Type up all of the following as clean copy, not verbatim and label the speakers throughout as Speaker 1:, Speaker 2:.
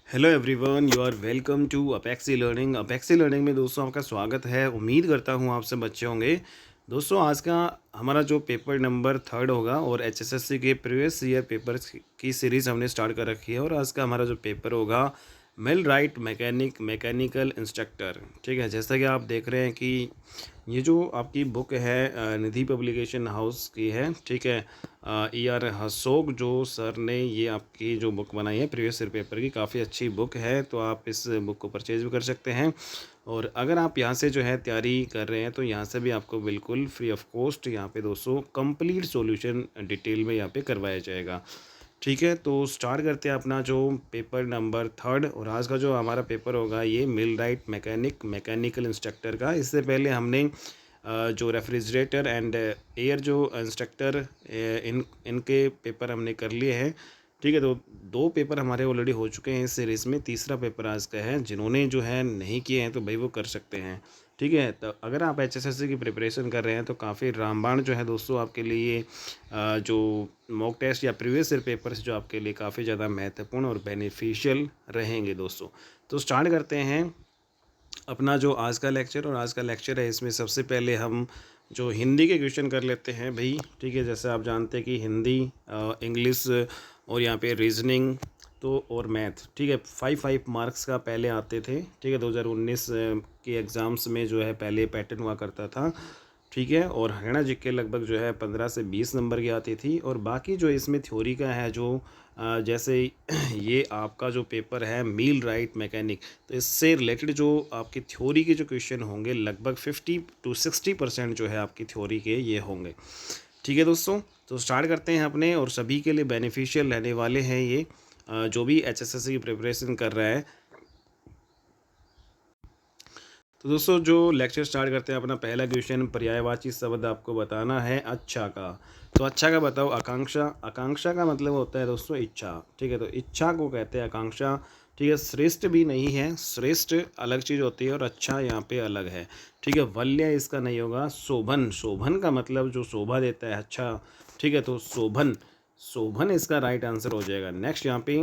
Speaker 1: Hello everyone, you are welcome to Apexi learning. Apexi learning में दोस्तों आपका स्वागत है। उम्मीद करता हूँ आप सब अच्छे होंगे। दोस्तों आज का हमारा जो पेपर नंबर 3 होगा और एचएसएससी के प्रीवियस ईयर पेपर्स की सीरीज़ हमने स्टार्ट कर रखी है। और आज का हमारा जो पेपर होगा मिल राइट मैकेनिकल इंस्ट्रक्टर। ठीक है, जैसा कि आप देख रहे हैं कि ये जो आपकी बुक है निधि पब्लिकेशन हाउस की है। ठीक है, E.R. हसोग जो सर ने ये आपकी जो बुक बनाई है प्रीवियस ईयर पेपर की, काफ़ी अच्छी बुक है। तो आप इस बुक को परचेज भी कर सकते हैं। और अगर आप यहाँ से जो है तैयारी कर रहे हैं तो यहाँ से भी आपको बिल्कुल फ्री ऑफ कॉस्ट यहाँ पे दोस्तों कंप्लीट सॉल्यूशन डिटेल में यहाँ पे करवाया जाएगा। ठीक है, तो स्टार्ट करते हैं अपना जो पेपर नंबर 3। और आज का जो हमारा पेपर होगा ये मिल राइट मैकेनिकल इंस्ट्रक्टर का। इससे पहले हमने जो रेफ्रिजरेटर एंड एयर जो इंस्ट्रक्टर इनके पेपर हमने कर लिए हैं। ठीक है, तो 2 पेपर हमारे ऑलरेडी हो चुके हैं इस सीरीज़ में। तीसरा पेपर आज का है। जिन्होंने जो है नहीं किए हैं तो भाई वो कर सकते हैं। ठीक है, तो अगर आप एचएसएससी की प्रिपरेशन कर रहे हैं तो काफ़ी रामबाण जो है दोस्तों आपके लिए जो मॉक टेस्ट या प्रीवियस ईयर पेपर्स जो आपके लिए काफ़ी ज़्यादा महत्वपूर्ण और बेनिफिशियल रहेंगे दोस्तों। तो स्टार्ट करते हैं अपना जो आज का लेक्चर। और आज का लेक्चर है, इसमें सबसे पहले हम जो हिंदी के क्वेश्चन कर लेते हैं भाई। ठीक है, जैसे आप जानते हैं कि हिंदी, इंग्लिश और यहाँ पे रीजनिंग तो और मैथ। ठीक है, 5 मार्क्स का पहले आते थे। ठीक है, 2019 के एग्ज़ाम्स में जो है पहले पैटर्न हुआ करता था। ठीक है, और हरियाणा जीके लगभग जो है 15 से 20 नंबर की आती थी। और बाकी जो इसमें थ्योरी का है जो जैसे ये आपका जो पेपर है मील राइट मैकेनिक, तो इससे रिलेटेड जो आपकी थ्योरी के जो क्वेश्चन होंगे लगभग 50 to 60% जो है आपकी थ्योरी के ये होंगे। ठीक है दोस्तों, तो स्टार्ट करते हैं अपने। और सभी के लिए बेनिफिशियल रहने वाले हैं ये, जो भी एचएसएससी की प्रिपरेशन कर रहा है। तो दोस्तों जो लेक्चर स्टार्ट करते हैं, अपना पहला क्वेश्चन पर्यायवाची शब्द आपको बताना है अच्छा का। तो अच्छा का बताओ आकांक्षा। आकांक्षा का मतलब होता है दोस्तों इच्छा। ठीक है, तो इच्छा को कहते हैं आकांक्षा। ठीक है, श्रेष्ठ भी नहीं है, श्रेष्ठ अलग चीज़ होती है और अच्छा यहाँ पे अलग है। ठीक है, वल्य इसका नहीं होगा। शोभन, शोभन का मतलब जो शोभा देता है अच्छा। ठीक है, तो शोभन, शोभन इसका राइट आंसर हो जाएगा। नेक्स्ट यहाँ पे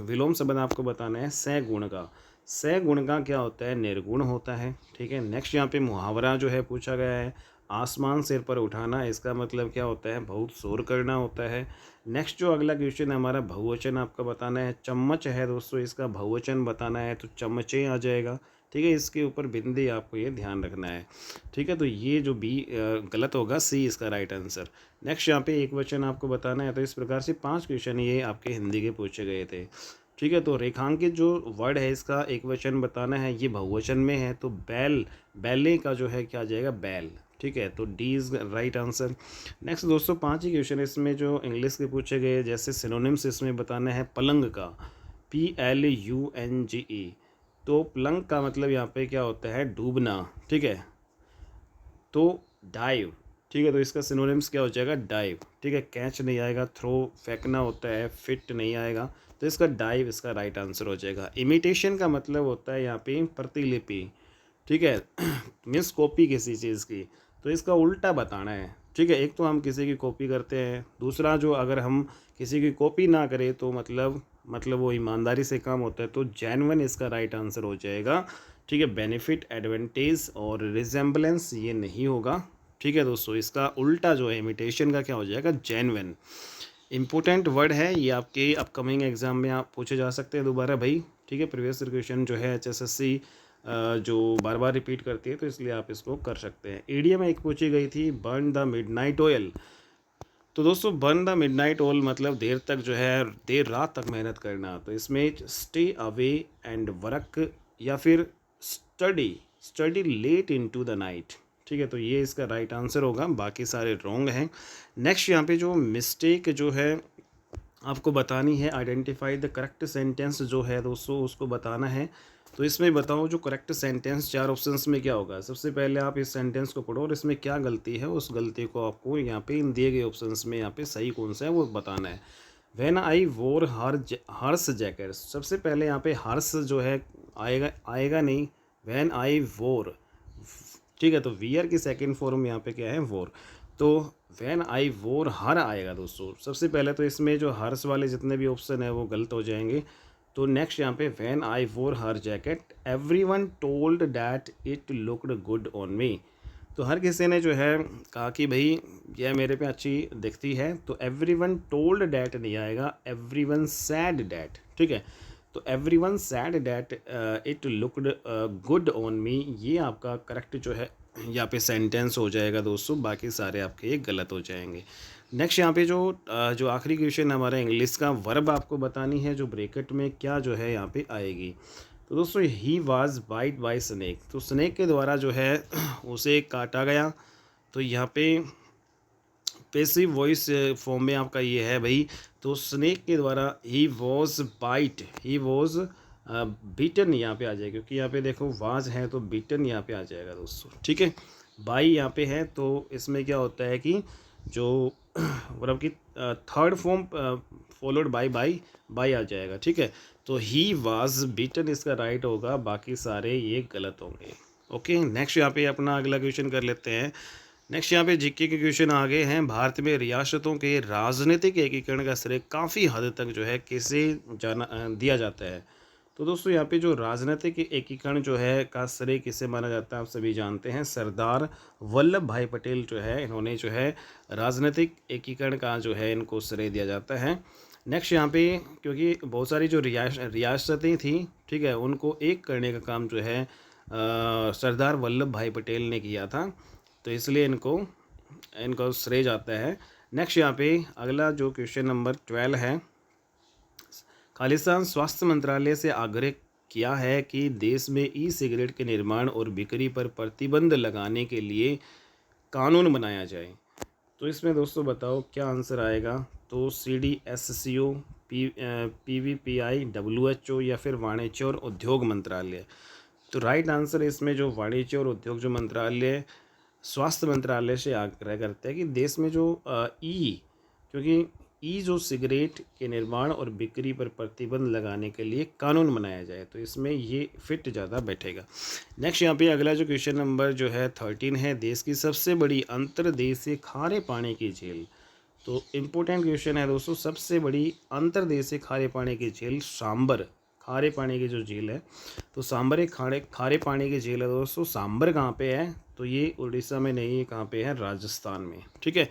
Speaker 1: विलोम शब्द आपको बताना है सगुण का। सगुण का क्या होता है? निर्गुण होता है। ठीक है, नेक्स्ट यहाँ पे मुहावरा जो है पूछा गया है, आसमान सिर पर उठाना, इसका मतलब क्या होता है? बहुत शोर करना होता है। नेक्स्ट जो अगला क्वेश्चन है हमारा बहुवचन आपका बताना है। चम्मच है दोस्तों, इसका बहुवचन बताना है तो चम्मचे आ जाएगा। ठीक है, इसके ऊपर बिंदी आपको ये ध्यान रखना है। ठीक है, तो ये जो बी गलत होगा, सी इसका राइट आंसर। नेक्स्ट यहाँ पे एक वचन आपको बताना है। तो इस प्रकार से 5 क्वेश्चन ये आपके हिंदी के पूछे गए थे। ठीक है, तो रेखांकित जो वर्ड है इसका एक वचन बताना है। ये बहुवचन में है तो बैल, बैले का जो है क्या आ जाएगा? बैल। ठीक है, तो D is right answer. Next दोस्तों 5 ही क्वेश्चन इसमें जो इंग्लिश के पूछे गए। जैसे सिनोनिम्स इसमें बताना है पलंग का, PLUNGE। तो पलंग का मतलब यहाँ पे क्या होता है? डूबना। ठीक है, तो डाइव। ठीक है, तो इसका सिनोनिम्स क्या हो जाएगा? डाइव। ठीक है, कैच नहीं आएगा, थ्रो फेंकना होता है, फिट नहीं आएगा, तो इसका डाइव इसका राइट आंसर हो जाएगा। इमिटेशन का मतलब होता है यहाँ पे प्रतिलिपि। ठीक है, मीन्स कॉपी किसी चीज़ की, तो इसका उल्टा बताना है। ठीक है, एक तो हम किसी की कॉपी करते हैं, दूसरा जो अगर हम किसी की कॉपी ना करें तो मतलब वो ईमानदारी से काम होता है। तो जेन्युइन इसका राइट आंसर हो जाएगा। ठीक है, बेनिफिट, एडवांटेज और रिजेम्बलेंस ये नहीं होगा। ठीक है दोस्तों, इसका उल्टा जो है इमिटेशन का क्या हो जाएगा? जेन्युइन। इंपॉर्टेंट वर्ड है ये, आपके अपकमिंग एग्जाम में आप पूछे जा सकते हैं दोबारा भाई। ठीक है, प्रीवियस क्वेश्चन जो है एचएसएससी जो बार बार रिपीट करती है, तो इसलिए आप इसको कर सकते हैं। ईडीएम में एक पूछी गई थी, बर्न द मिडनाइट ऑयल। तो दोस्तों बर्न द मिडनाइट ऑयल मतलब देर तक जो है, देर रात तक मेहनत करना। तो इसमें स्टे अवे एंड वर्क या फिर study, study late into the night. ठीक है, तो ये इसका राइट आंसर होगा, बाकी सारे रॉन्ग हैं। नेक्स्ट यहाँ पे जो मिस्टेक जो है आपको बतानी है, आइडेंटिफाई द करेक्ट सेंटेंस जो है दोस्तों उसको बताना है। तो इसमें बताओ जो करेक्ट सेंटेंस 4 ऑप्शंस में क्या होगा। सबसे पहले आप इस सेंटेंस को पढ़ो और इसमें क्या गलती है, उस गलती को आपको यहाँ पे इन दिए गए ऑप्शंस में यहाँ पे सही कौन सा है वो बताना है। व्हेन आई वोर हर्स जैकेट, सबसे पहले यहाँ पे हर्स जो है आएगा नहीं, व्हेन आई वोर। ठीक है, तो वियर की सेकंड फॉर्म यहाँ पे क्या है? वोर। तो व्हेन आई वोर हर आएगा दोस्तों सबसे पहले। तो इसमें जो हर्स वाले जितने भी ऑप्शन है वो गलत हो जाएंगे। तो नेक्स्ट यहाँ पे when I wore her jacket everyone told that it looked good on me. तो हर किसी ने जो है कहा कि भाई यह मेरे पे अच्छी दिखती है। तो एवरीवन टोल्ड डैट नहीं आएगा, एवरीवन सैड डैट, ठीक है। तो everyone sad that it looked good on मी, ये आपका करेक्ट जो है यहाँ पे सेंटेंस हो जाएगा दोस्तों, बाकी सारे आपके ये गलत हो जाएंगे। नेक्स्ट यहाँ पे जो आखिरी क्वेश्चन हमारा इंग्लिश का वर्ब आपको बतानी है, जो ब्रैकेट में क्या जो है यहाँ पे आएगी। तो दोस्तों he was bite by snake, तो स्नेक के द्वारा जो है उसे काटा गया। तो यहाँ पे पैसिव वॉइस फॉर्म में आपका ये है भाई। तो स्नेक के द्वारा he was bite, he was beaten यहाँ पे आ जाएगा, क्योंकि यहाँ पे देखो वाज है तो बीटन यहाँ पे आ जाएगा दोस्तों, ठीक है। बाई यहाँ पे है तो इसमें क्या होता है कि जो वर्ब की थर्ड फॉर्म फॉलोड बाई आ जाएगा, ठीक है। तो ही वाज बीटन इसका राइट होगा, बाकी सारे ये गलत होंगे। ओके, नेक्स्ट यहाँ पे अपना अगला क्वेश्चन कर लेते हैं। नेक्स्ट यहाँ पे जीके के क्वेश्चन आ गए हैं। भारत में रियासतों के राजनीतिक एकीकरण का श्रेय काफ़ी हद तक जो है किसे दिया जाता है। तो दोस्तों यहाँ पे जो राजनीतिक एकीकरण जो है का श्रेय किसे माना जाता है आप सभी जानते हैं, सरदार वल्लभ भाई पटेल जो है इन्होंने जो है राजनीतिक एकीकरण का जो है इनको श्रेय दिया जाता है। नेक्स्ट यहाँ पे क्योंकि बहुत सारी जो रियासतें थी, ठीक है, उनको एक करने का काम जो है सरदार वल्लभ भाई पटेल ने किया था, तो इसलिए इनको श्रेय जाता है। नेक्स्ट यहाँ पे अगला जो क्वेश्चन नंबर 12 है। खालिस्तान स्वास्थ्य मंत्रालय से आग्रह किया है कि देश में ई सिगरेट के निर्माण और बिक्री पर प्रतिबंध लगाने के लिए कानून बनाया जाए। तो इसमें दोस्तों बताओ क्या आंसर आएगा। तो CDSCO, PVPI, WHO या फिर वाणिज्य और उद्योग मंत्रालय। तो राइट आंसर इसमें जो वाणिज्य और उद्योग जो मंत्रालय स्वास्थ्य मंत्रालय से आग्रह करते हैं कि देश में जो क्योंकि जो सिगरेट के निर्माण और बिक्री पर प्रतिबंध लगाने के लिए कानून बनाया जाए, तो इसमें ये फिट ज़्यादा बैठेगा। नेक्स्ट यहाँ पे अगला जो क्वेश्चन नंबर जो है 13 है। देश की सबसे बड़ी अंतर्देशीय खारे पानी की झील। तो इम्पोर्टेंट क्वेश्चन है दोस्तों, सबसे बड़ी अंतर्देशीय खारे पानी की झील सांबर, खारे पानी की जो झील है, तो सांबर एक खारे पानी की झील है दोस्तों। सांबर कहाँ पे है, तो ये उड़ीसा में नहीं है, कहाँ पे है, राजस्थान में, ठीक है।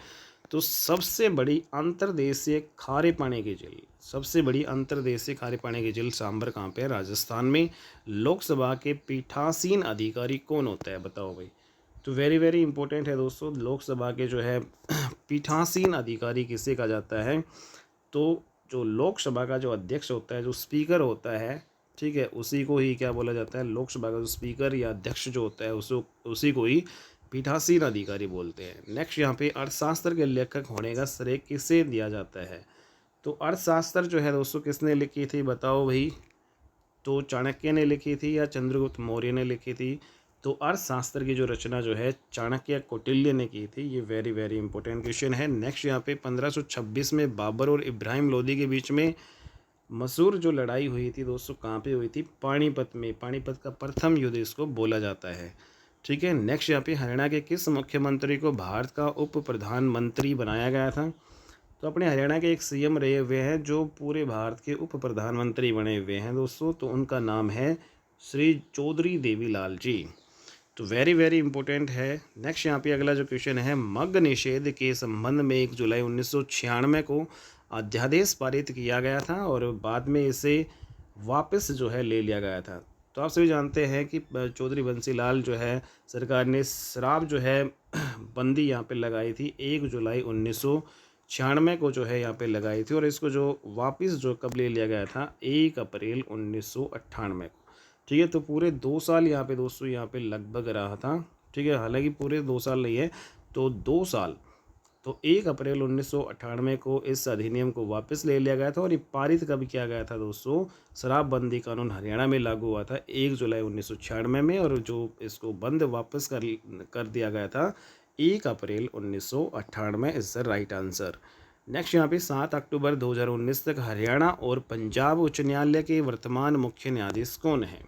Speaker 1: तो सबसे बड़ी अंतर्देशीय खारे पानी की झील, सबसे बड़ी अंतर्देशीय खारे पानी की झील सांबर कहाँ पे है, राजस्थान में। लोकसभा के पीठासीन अधिकारी कौन होता है बताओ भाई। तो वेरी वेरी इंपॉर्टेंट है दोस्तों, लोकसभा के जो है पीठासीन अधिकारी किसे कहा जाता है। तो जो लोकसभा का जो अध्यक्ष होता है, जो स्पीकर होता है, ठीक है, उसी को ही क्या बोला जाता है, लोकसभा का जो स्पीकर या अध्यक्ष जो होता है उसी को ही पीठासीन अधिकारी बोलते हैं। नेक्स्ट यहाँ पे अर्थशास्त्र के लेखक होने का श्रेय किसे दिया जाता है। तो अर्थशास्त्र जो है दोस्तों किसने लिखी थी बताओ भाई। तो चाणक्य ने लिखी थी या चंद्रगुप्त मौर्य ने लिखी थी। तो अर्थशास्त्र की जो रचना जो है चाणक्य कौटिल्य ने की थी। ये वेरी वेरी इंपॉर्टेंट क्वेश्चन है। नेक्स्ट यहाँ पे 1526 में बाबर और इब्राहिम लोदी के बीच में मशहूर जो लड़ाई हुई थी दोस्तों, कहाँ पे हुई थी, पानीपत में। पानीपत का प्रथम युद्ध इसको बोला जाता है, ठीक है। नेक्स्ट यहाँ पे हरियाणा के किस मुख्यमंत्री को भारत का उप प्रधानमंत्री बनाया गया था। तो अपने हरियाणा के एक CM रहे हुए हैं जो पूरे भारत के उप प्रधानमंत्री बने हुए हैं दोस्तों, तो उनका नाम है श्री चौधरी देवीलाल जी। तो वेरी वेरी इंपॉर्टेंट है। नेक्स्ट यहाँ पे अगला जो क्वेश्चन है, मद्य निषेध के संबंध में 1 जुलाई 1996 को अध्यादेश पारित किया गया था और बाद में इसे वापस जो है ले लिया गया था। तो आप सभी जानते हैं कि चौधरी बंसीलाल जो है सरकार ने शराब जो है बंदी यहाँ पे लगाई थी 1 जुलाई 1996 को जो है यहाँ पे लगाई थी, और इसको जो वापस जो कब ले लिया गया था 1 अप्रैल 1998 को, ठीक है। तो पूरे 2 साल यहाँ पे दोस्तों यहाँ पे लगभग रहा था, ठीक है। हालांकि पूरे 2 साल नहीं है, तो 2 साल। तो 1 अप्रैल 1998 को इस अधिनियम को वापस ले लिया गया था, और ये पारित कब किया गया था दोस्तों, शराबबंदी कानून हरियाणा में लागू हुआ था 1 जुलाई 1996 में, और जो इसको बंद वापस कर दिया गया था 1 अप्रैल 1998 is the right answer. Next यहाँ पे 7 अक्टूबर 2019 तक हरियाणा और पंजाब उच्च न्यायालय के वर्तमान मुख्य न्यायाधीश कौन है।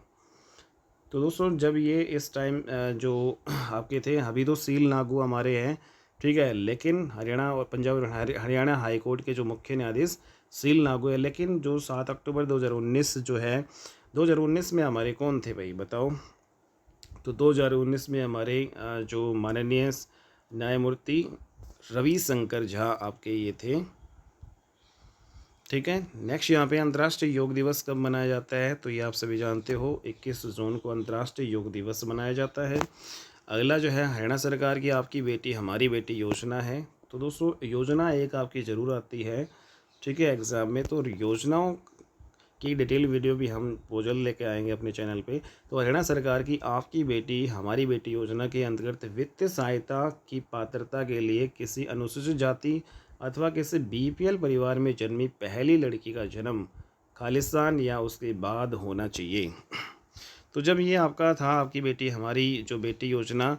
Speaker 1: तो दोस्तों जब ये इस टाइम जो आपके थे, अभी तो सील लागू हमारे हैं, ठीक है, लेकिन हरियाणा और पंजाब और हरियाणा हाई कोर्ट के जो मुख्य न्यायाधीश सील लागू है। लेकिन जो 7 अक्टूबर 2019 जो है, 2019 में हमारे कौन थे भाई बताओ? तो 2019 में हमारे जो माननीय न्यायमूर्ति रविशंकर झा आपके ये थे। ठीक है। नेक्स्ट यहाँ पे अंतर्राष्ट्रीय योग दिवस कब मनाया जाता है? तो ये आप सभी जानते हो, 21 जून को अंतर्राष्ट्रीय योग दिवस मनाया जाता है। अगला जो है हरियाणा सरकार की आपकी बेटी हमारी बेटी योजना है। तो दोस्तों योजना एक आपकी ज़रूर आती है, ठीक है, एग्ज़ाम में। तो योजनाओं की डिटेल वीडियो भी हम जल्द लेके आएंगे अपने चैनल पे। तो हरियाणा सरकार की आपकी बेटी हमारी बेटी योजना के अंतर्गत वित्तीय सहायता की पात्रता के लिए किसी अनुसूचित जाति अथवा किसी बीपीएल परिवार में जन्मी पहली लड़की का जन्म खालिस्तान या उसके बाद होना चाहिए। तो जब ये आपका था, आपकी बेटी हमारी जो बेटी योजना,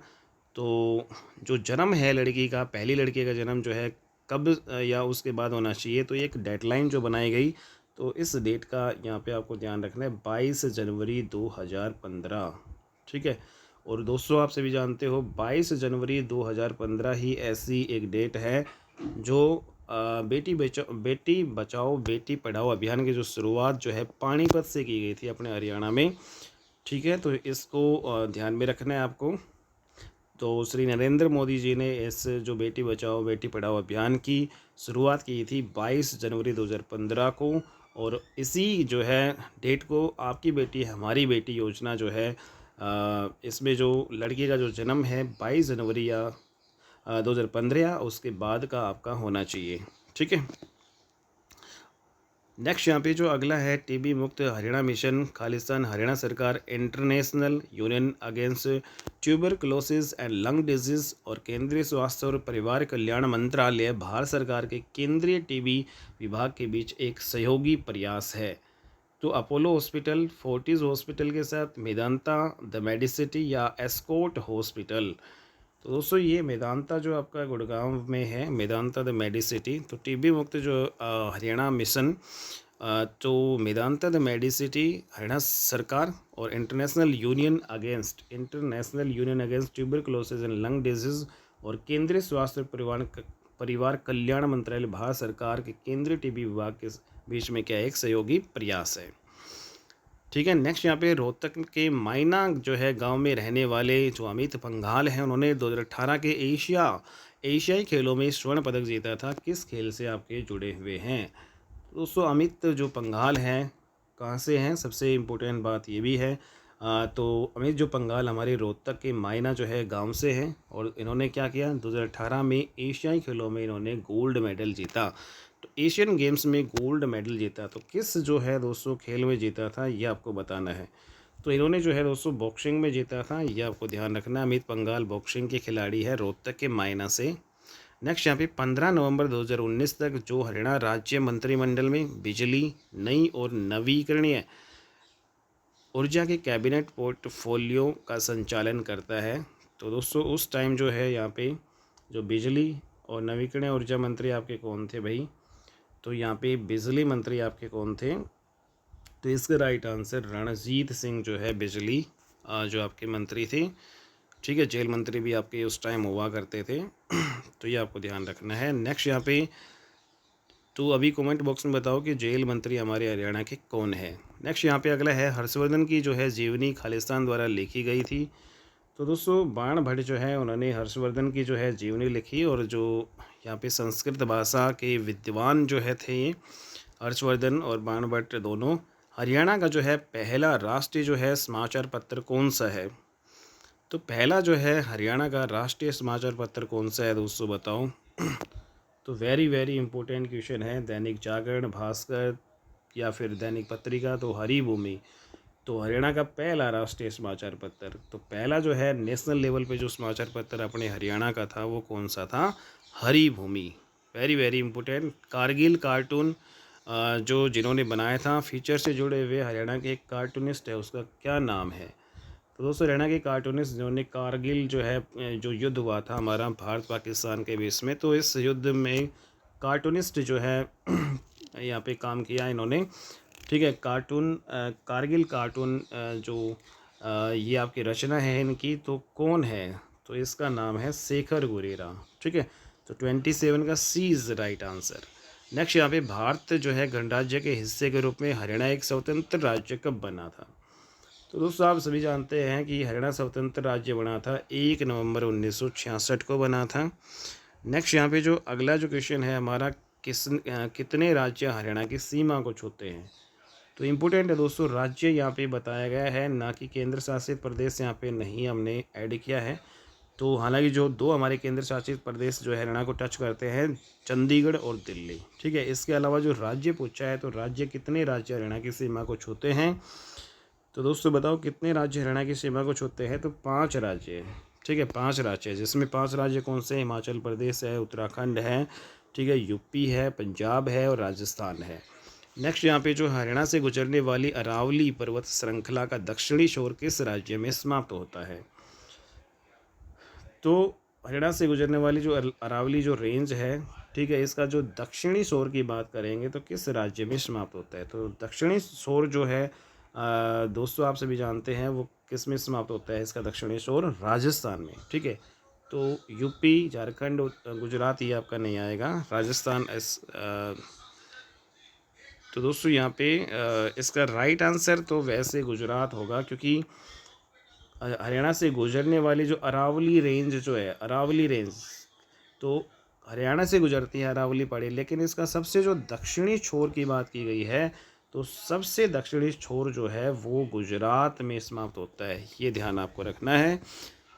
Speaker 1: तो जो जन्म है लड़की का, पहली लड़की का जन्म जो है कब या उसके बाद होना चाहिए, तो एक डेडलाइन जो बनाई गई, तो इस डेट का यहाँ पे आपको ध्यान रखना है, 22 जनवरी 2015। ठीक है। और दोस्तों आप सभी जानते हो 22 जनवरी 2015 ही ऐसी एक डेट है जो बेटी बचाओ बेटी पढ़ाओ अभियान की जो शुरुआत जो है पानीपत से की गई थी अपने हरियाणा में। ठीक है। तो इसको ध्यान में रखना है आपको। तो श्री नरेंद्र मोदी जी ने इस जो बेटी बचाओ बेटी पढ़ाओ अभियान की शुरुआत की थी 22 जनवरी 2015 को। और इसी जो है डेट को आपकी बेटी हमारी बेटी योजना जो है, इसमें जो लड़की का जो जन्म है 22 जनवरी या 2015 या उसके बाद का आपका होना चाहिए। ठीक है। नेक्स्ट यहाँ पे जो अगला है, टीबी मुक्त हरियाणा मिशन खालिस्तान हरियाणा सरकार international union against tuberculosis and lung disease और केंद्रीय स्वास्थ्य और परिवार कल्याण मंत्रालय भारत सरकार के केंद्रीय टीबी विभाग के बीच एक सहयोगी प्रयास है। तो अपोलो हॉस्पिटल, फोर्टिस हॉस्पिटल के साथ मेदांता द मेडिसिटी या एस्कॉट हॉस्पिटल। तो दोस्तों ये मेदांता जो आपका गुड़गांव में है, मेदांता द मेडिसिटी। तो टीबी मुक्त जो हरियाणा मिशन, तो मेदांता द मेडिसिटी हरियाणा सरकार और international union against tuberculosis and lung disease और केंद्रीय स्वास्थ्य और परिवार कल्याण मंत्रालय भारत सरकार के केंद्रीय टीबी विभाग के बीच में क्या एक सहयोगी प्रयास है। ठीक है। नेक्स्ट यहाँ पे रोहतक के मायना जो है गांव में रहने वाले जो अमित पंघाल हैं, उन्होंने 2018 के एशियाई खेलों में स्वर्ण पदक जीता था। किस खेल से आपके जुड़े हुए हैं? दोस्तों अमित जो पंघाल हैं कहाँ से हैं, सबसे इम्पोर्टेंट बात ये भी है। तो अमित जो पंघाल हमारे रोहतक के मायना जो है गांव से हैं और इन्होंने क्या किया, 2018 में एशियाई खेलों में इन्होंने गोल्ड मेडल जीता। तो एशियन गेम्स में गोल्ड मेडल जीता, तो किस जो है दोस्तों खेल में जीता था ये आपको बताना है। तो इन्होंने जो है दोस्तों बॉक्सिंग में जीता था, ये आपको ध्यान रखना है। अमित पंघाल बॉक्सिंग के खिलाड़ी है रोहतक के मायना से। नेक्स्ट यहाँ पे 15 नवंबर 2019 तक जो हरियाणा राज्य मंत्रिमंडल में बिजली, नई और नवीकरणीय ऊर्जा के कैबिनेट पोर्टफोलियो का संचालन करता है। तो दोस्तों उस टाइम जो है यहाँ पे जो बिजली और नवीकरणीय ऊर्जा मंत्री आपके कौन थे भाई? तो यहाँ पे बिजली मंत्री आपके कौन थे? तो इसका राइट आंसर रणजीत सिंह जो है बिजली जो आपके मंत्री थे। ठीक है। जेल मंत्री भी आपके उस टाइम हुआ करते थे। तो ये आपको ध्यान रखना है। नेक्स्ट यहाँ पे तो अभी कमेंट बॉक्स में बताओ कि जेल मंत्री हमारे हरियाणा के कौन है। नेक्स्ट यहाँ पे अगला है, हर्षवर्धन की जो है जीवनी खालिस्तान द्वारा लिखी गई थी। तो दोस्तों बाण भट्ट जो है उन्होंने हर्षवर्धन की जो है जीवनी लिखी। और जो यहाँ पे संस्कृत भाषा के विद्वान जो है थे ये हर्षवर्धन और बाण भट्ट दोनों। हरियाणा का जो है पहला राष्ट्रीय जो है समाचार पत्र कौन सा है? तो पहला जो है हरियाणा का राष्ट्रीय समाचार पत्र कौन सा है दोस्तों बताओ? तो वेरी वेरी इंपॉर्टेंट क्वेश्चन है। दैनिक जागरण, भास्कर या फिर दैनिक पत्रिका, तो हरिभूमि। तो हरियाणा का पहला राष्ट्रीय समाचार पत्र, तो पहला जो है नेशनल लेवल पे जो समाचार पत्र अपने हरियाणा का था वो कौन सा था? Haribhoomi. Very very important. Kargil cartoon जो जिन्होंने बनाया था, फीचर से जुड़े हुए हरियाणा के एक कार्टूनिस्ट है, उसका क्या नाम है? तो दोस्तों हरियाणा के कार्टूनिस्ट जिन्होंने कारगिल जो है जो युद्ध हुआ था हमारा भारत पाकिस्तान के बीच में, तो इस युद्ध में कार्टूनिस्ट जो है यहाँ पे काम किया इन्होंने। ठीक है। कारगिल कार्टून ये आपकी रचना है इनकी, तो कौन है? तो इसका नाम है शेखर गुरेरा। ठीक है। तो 27 का सी इज़ राइट आंसर। नेक्स्ट यहाँ पे भारत जो है गणराज्य के हिस्से के रूप में हरियाणा एक स्वतंत्र राज्य कब बना था? तो दोस्तों आप सभी जानते हैं कि हरियाणा स्वतंत्र राज्य बना था 1 नवंबर 1966 को बना था। नेक्स्ट यहाँ पे जो अगला जो क्वेश्चन है हमारा, कितने राज्य हरियाणा की सीमा को छूते हैं? तो इम्पोर्टेंट है दोस्तों, राज्य यहाँ पे बताया गया है, ना कि केंद्र शासित प्रदेश यहाँ पे नहीं हमने ऐड किया है। तो हालांकि जो दो हमारे केंद्र शासित प्रदेश जो है हरियाणा को टच करते हैं, चंडीगढ़ और दिल्ली, ठीक है। इसके अलावा जो राज्य पूछा है, तो राज्य कितने राज्य हरियाणा की सीमा को छूते हैं? तो दोस्तों बताओ कितने राज्य हरियाणा की सीमा को छूते हैं? तो 5 राज्य है, ठीक है, 5 राज्य है, जिसमें 5 राज्य कौन से? हिमाचल प्रदेश है, उत्तराखंड है, ठीक है, यूपी है, पंजाब है और राजस्थान है। नेक्स्ट यहाँ पे जो हरियाणा से गुजरने वाली अरावली पर्वत श्रृंखला का दक्षिणी छोर किस राज्य में समाप्त होता है? तो हरियाणा से गुजरने वाली जो अरावली जो रेंज है, ठीक है, इसका जो दक्षिणी छोर की बात करेंगे तो किस राज्य में समाप्त होता है? तो दक्षिणी छोर जो है दोस्तों आप सभी जानते हैं वो किस में समाप्त होता है? इसका दक्षिणी छोर राजस्थान में, ठीक है। तो यूपी, झारखंड, गुजरात ये आपका नहीं आएगा, राजस्थान तो दोस्तों यहाँ पे इसका राइट आंसर तो वैसे गुजरात होगा, क्योंकि हरियाणा से गुजरने वाली जो अरावली रेंज जो है, अरावली रेंज तो हरियाणा से गुजरती है अरावली पहाड़ी, लेकिन इसका सबसे जो दक्षिणी छोर की बात की गई है, तो सबसे दक्षिणी छोर जो है वो गुजरात में समाप्त होता है, ये ध्यान आपको रखना है,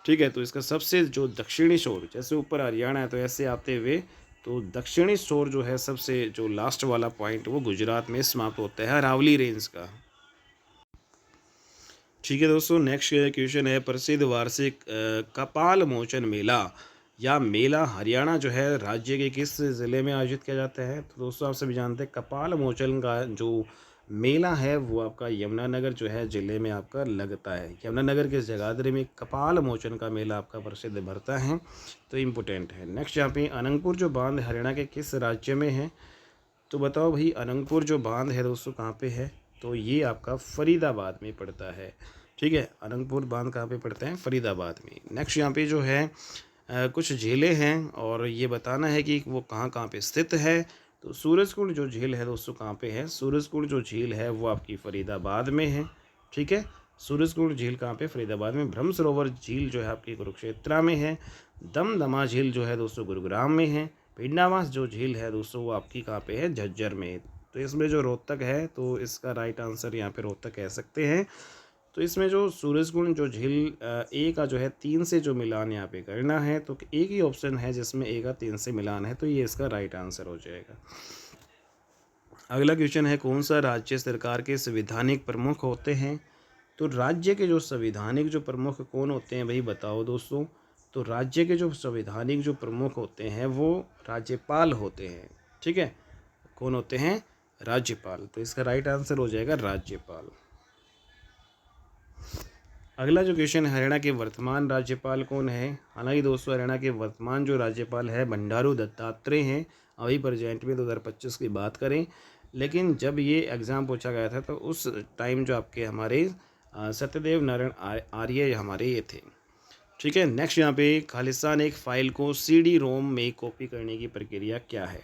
Speaker 1: ठीक है। तो इसका सबसे जो दक्षिणी छोर, जैसे ऊपर हरियाणा है तो ऐसे आते हुए, तो दक्षिणी छोर जो है सबसे जो लास्ट वाला पॉइंट वो गुजरात में समाप्त होता है अरावली रेंज का, ठीक है दोस्तों। नेक्स्ट क्वेश्चन है, प्रसिद्ध वार्षिक कपाल मोचन मेला या मेला हरियाणा जो है राज्य के किस ज़िले में आयोजित किया जाता है? तो दोस्तों आप सभी जानते हैं कपाल मोचन का जो मेला है वो आपका यमुनानगर जो है ज़िले में आपका लगता है। यमुनानगर के जगाधरी में कपाल मोचन का मेला आपका प्रसिद्ध भरता है, तो इम्पोर्टेंट है। नेक्स्ट यहाँ पे अनंगपुर जो बांध हरियाणा के किस राज्य में है? तो बताओ भाई, अनंगपुर जो बांध है दोस्तों कहाँ पे है? तो ये आपका फरीदाबाद में पड़ता है, ठीक है। अनंगपुर बांध कहाँ पे पड़ता है? फरीदाबाद में। नेक्स्ट यहाँ पे जो है कुछ झीलें हैं और ये बताना है कि वो कहाँ कहाँ पे स्थित है। तो सूरजकुंड जो झील है दोस्तों कहाँ पे है? सूरजकुंड जो झील है वो आपकी फरीदाबाद में है, ठीक है। सूरजकुंड झील कहाँ पे? फरीदाबाद में। ब्रह्म सरोवर झील जो है आपकी कुरुक्षेत्र में है। दमदमा झील जो है दोस्तों गुरुग्राम में है। पिंडावास जो झील है दोस्तों वो आपकी कहाँ पे है? झज्जर में। तो इसमें जो रोहतक है, तो इसका राइट आंसर यहाँ पे रोहतक कह सकते हैं। तो इसमें जो सूरजकुंड जो झील ए का जो है 3 से जो मिलान यहाँ पे करना है, तो एक ही ऑप्शन है जिसमें ए का 3 से मिलान है, तो ये इसका राइट आंसर हो जाएगा। अगला क्वेश्चन है, कौन सा राज्य सरकार के संवैधानिक प्रमुख होते हैं? तो राज्य के जो संवैधानिक जो प्रमुख कौन होते हैं भाई बताओ दोस्तों? तो राज्य के जो संवैधानिक जो प्रमुख होते हैं वो राज्यपाल होते हैं, ठीक है। कौन होते हैं? राज्यपाल। तो इसका राइट आंसर हो जाएगा राज्यपाल। अगला जो क्वेश्चन है, हरियाणा के वर्तमान राज्यपाल कौन है? हालांकि दोस्तों हरियाणा के वर्तमान जो राज्यपाल है बंडारू दत्तात्रेय हैं, अभी प्रेजेंट में 2025 की बात करें, लेकिन जब ये एग्ज़ाम पूछा गया था तो उस टाइम जो आपके हमारे सत्यदेव नारायण आर्य हमारे ये थे, ठीक है। नेक्स्ट यहाँ पे खालिस्तान एक फ़ाइल को CD रोम में कॉपी करने की प्रक्रिया क्या है?